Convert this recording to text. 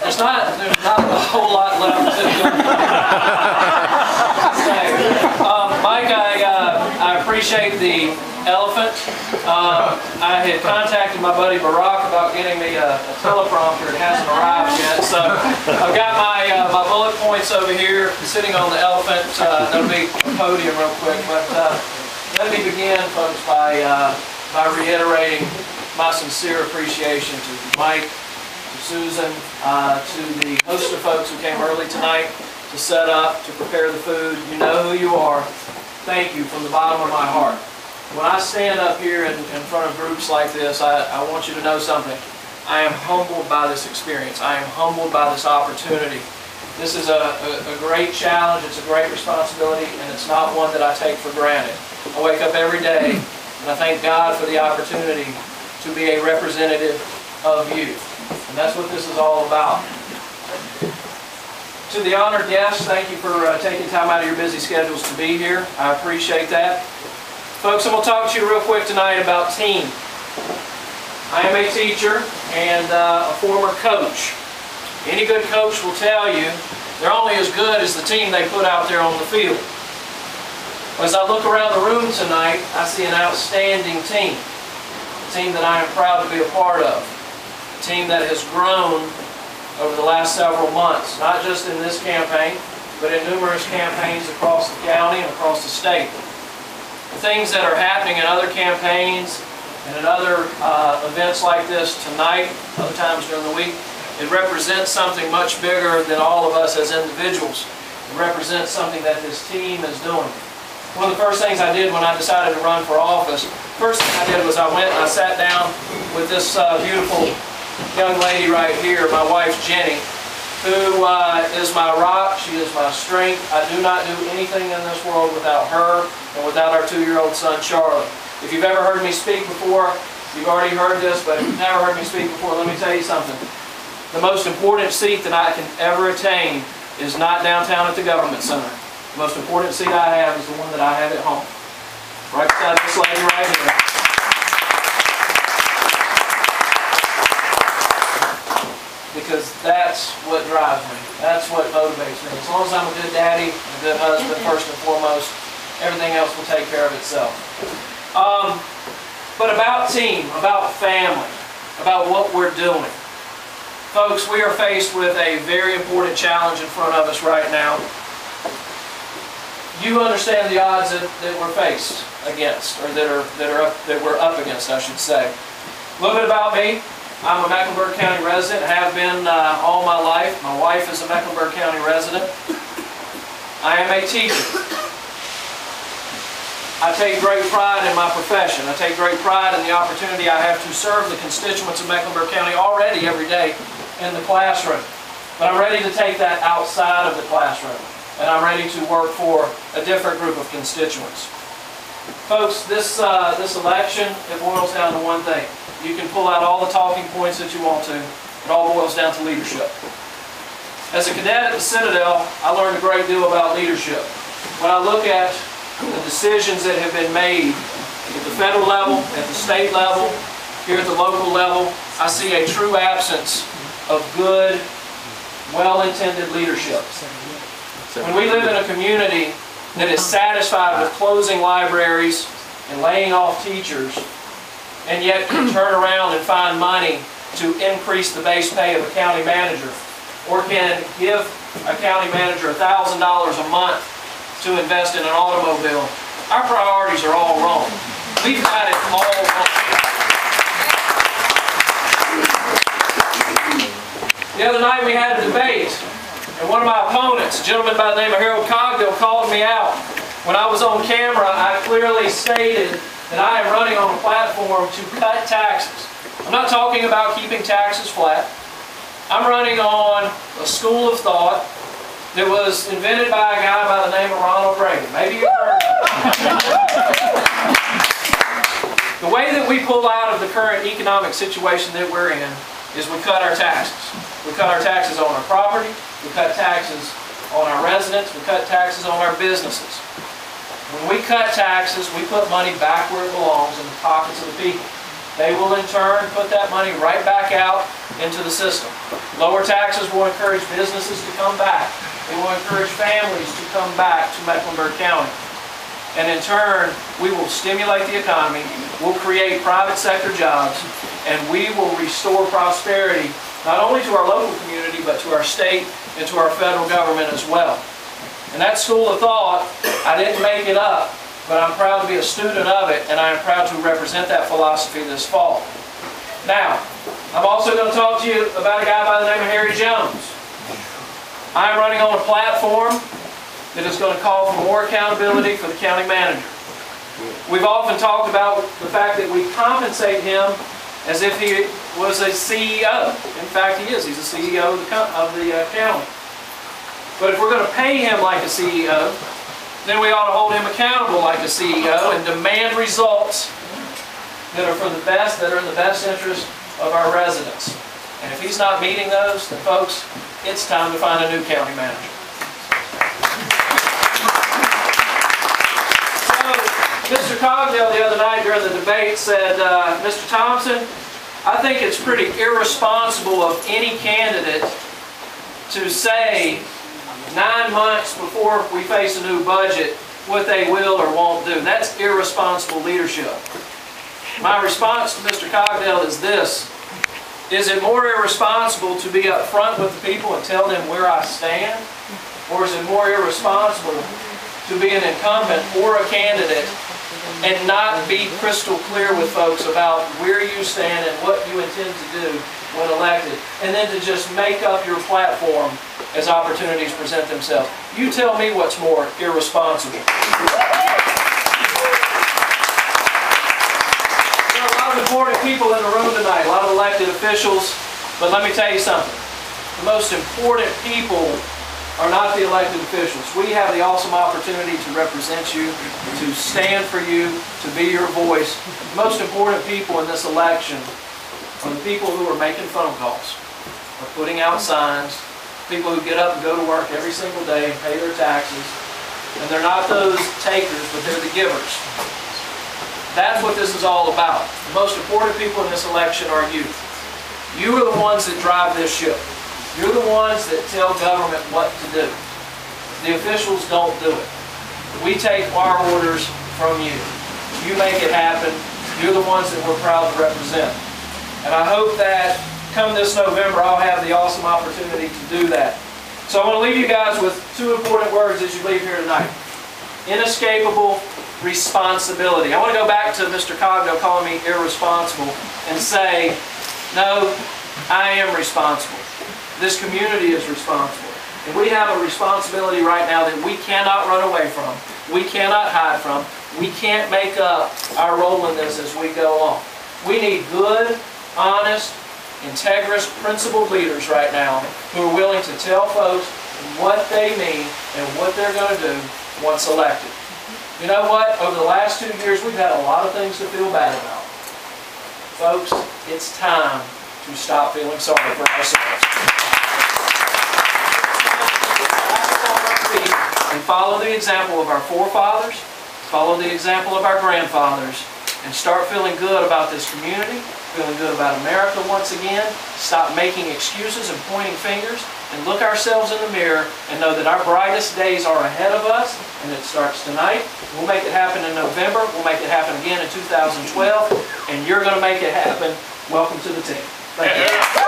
There's not a whole lot left to say. Mike, I appreciate the elephant. I had contacted my buddy Barack about getting me a teleprompter. It hasn't arrived yet, so I've got my bullet points over here sitting on the elephant. That'll be a podium real quick, but let me begin, folks, by reiterating my sincere appreciation to Mike, to Susan, to the host of folks who came early tonight to set up, to prepare the food. You know who you are. Thank you from the bottom of my heart. When I stand up here in front of groups like this, I want you to know something. I am humbled by this experience. I am humbled by this opportunity. This is a great challenge. It's a great responsibility, and it's not one that I take for granted. I wake up every day, and I thank God for the opportunity to be a representative of you. And that's what this is all about. To the honored guests, thank you for taking time out of your busy schedules to be here. I appreciate that. Folks, I'm going to talk to you real quick tonight about team. I am a teacher and a former coach. Any good coach will tell you they're only as good as the team they put out there on the field. As I look around the room tonight, I see an outstanding team. A team that I am proud to be a part of. A team that has grown over the last several months, not just in this campaign, but in numerous campaigns across the county and across the state. The things that are happening in other campaigns and in other events like this tonight, other times during the week, it represents something much bigger than all of us as individuals. It represents something that this team is doing. One of the first things I did when I decided to run for office, first thing I did was I went and I sat down with this beautiful young lady right here, my wife Jenny, who is my rock. She is my strength. I do not do anything in this world without her and without our 2-year-old son Charlie. If you've ever heard me speak before, you've already heard this, but if you've never heard me speak before, let me tell you something. The most important seat that I can ever attain is not downtown at the Government Center. The most important seat I have is the one that I have at home. Right beside this lady right here. Because that's what drives me. That's what motivates me. As long as I'm a good daddy, a good husband, first and foremost, everything else will take care of itself. But about team, about family, about what we're doing. Folks, we are faced with a very important challenge in front of us right now. You understand the odds that we're faced against, or that we're up against, I should say. A little bit about me. I'm a Mecklenburg County resident, have been all my life. My wife is a Mecklenburg County resident. I am a teacher. I take great pride in my profession. I take great pride in the opportunity I have to serve the constituents of Mecklenburg County already every day in the classroom. But I'm ready to take that outside of the classroom. And I'm ready to work for a different group of constituents. Folks, this election, it boils down to one thing. You can pull out all the talking points that you want to. It all boils down to leadership. As a cadet at the Citadel, I learned a great deal about leadership. When I look at the decisions that have been made at the federal level, at the state level, here at the local level, I see a true absence of good, well-intended leadership. When we live in a community that is satisfied with closing libraries and laying off teachers, and yet can turn around and find money to increase the base pay of a county manager, or can give a county manager $1,000 a month to invest in an automobile, our priorities are all wrong. We've got it all wrong. The other night we had a debate, and one of my opponents, a gentleman by the name of Harold Cogdill, called me out. When I was on camera, I clearly stated that I am running on a platform to cut taxes. I'm not talking about keeping taxes flat. I'm running on a school of thought that was invented by a guy by the name of Ronald Reagan. Maybe you've heard of it. The way that we pull out of the current economic situation that we're in is we cut our taxes. We cut our taxes on our property, we cut taxes on our residents, we cut taxes on our businesses. When we cut taxes, we put money back where it belongs, in the pockets of the people. they will in turn put that money right back out into the system. Lower taxes will encourage businesses to come back. It will encourage families to come back to Mecklenburg County. And in turn, we will stimulate the economy, we'll create private sector jobs, and we will restore prosperity not only to our local community, but to our state and to our federal government as well. And that school of thought, I didn't make it up, but I'm proud to be a student of it, and I am proud to represent that philosophy this fall. Now, I'm also going to talk to you about a guy by the name of Harry Jones. I'm running on a platform that is going to call for more accountability for the county manager. We've often talked about the fact that we compensate him as if he was a CEO. In fact, he is. He's the CEO of the county. But if we're going to pay him like a CEO, then we ought to hold him accountable like a CEO and demand results that are for the best, that are in the best interest of our residents. And if he's not meeting those, then folks, it's time to find a new county manager. Mr. Cogdell the other night during the debate said, Mr. Thompson, I think it's pretty irresponsible of any candidate to say 9 months before we face a new budget what they will or won't do. That's irresponsible leadership. My response to Mr. Cogdell is this: is it more irresponsible to be up front with the people and tell them where I stand? Or is it more irresponsible to be an incumbent or a candidate and not be crystal clear with folks about where you stand and what you intend to do when elected, and then to just make up your platform as opportunities present themselves? You tell me what's more irresponsible. There are a lot of important people in the room tonight, a lot of elected officials, but let me tell you something. The most important people are not the elected officials. We have the awesome opportunity to represent you, to stand for you, to be your voice. The most important people in this election are the people who are making phone calls, are putting out signs, people who get up and go to work every single day and pay their taxes. And they're not those takers, but they're the givers. That's what this is all about. The most important people in this election are you. You are the ones that drive this ship. You're the ones that tell government what to do. The officials don't do it. We take our orders from you. You make it happen. You're the ones that we're proud to represent. And I hope that come this November, I'll have the awesome opportunity to do that. So I want to leave you guys with 2 important words as you leave here tonight. Inescapable responsibility. I want to go back to Mr. Cogdell calling me irresponsible and say, no, I am responsible. This community is responsible. And we have a responsibility right now that we cannot run away from. We cannot hide from. We can't make up our role in this as we go along. We need good, honest, integrous, principled leaders right now who are willing to tell folks what they mean and what they're going to do once elected. You know what? Over the last 2 years, we've had a lot of things to feel bad about. Folks, it's time to stop feeling sorry for ourselves. And follow the example of our forefathers, follow the example of our grandfathers, and start feeling good about this community, feeling good about America once again. Stop making excuses and pointing fingers, and look ourselves in the mirror and know that our brightest days are ahead of us, and it starts tonight. We'll make it happen in November. We'll make it happen again in 2012, and you're going to make it happen. Welcome to the team. Thank you.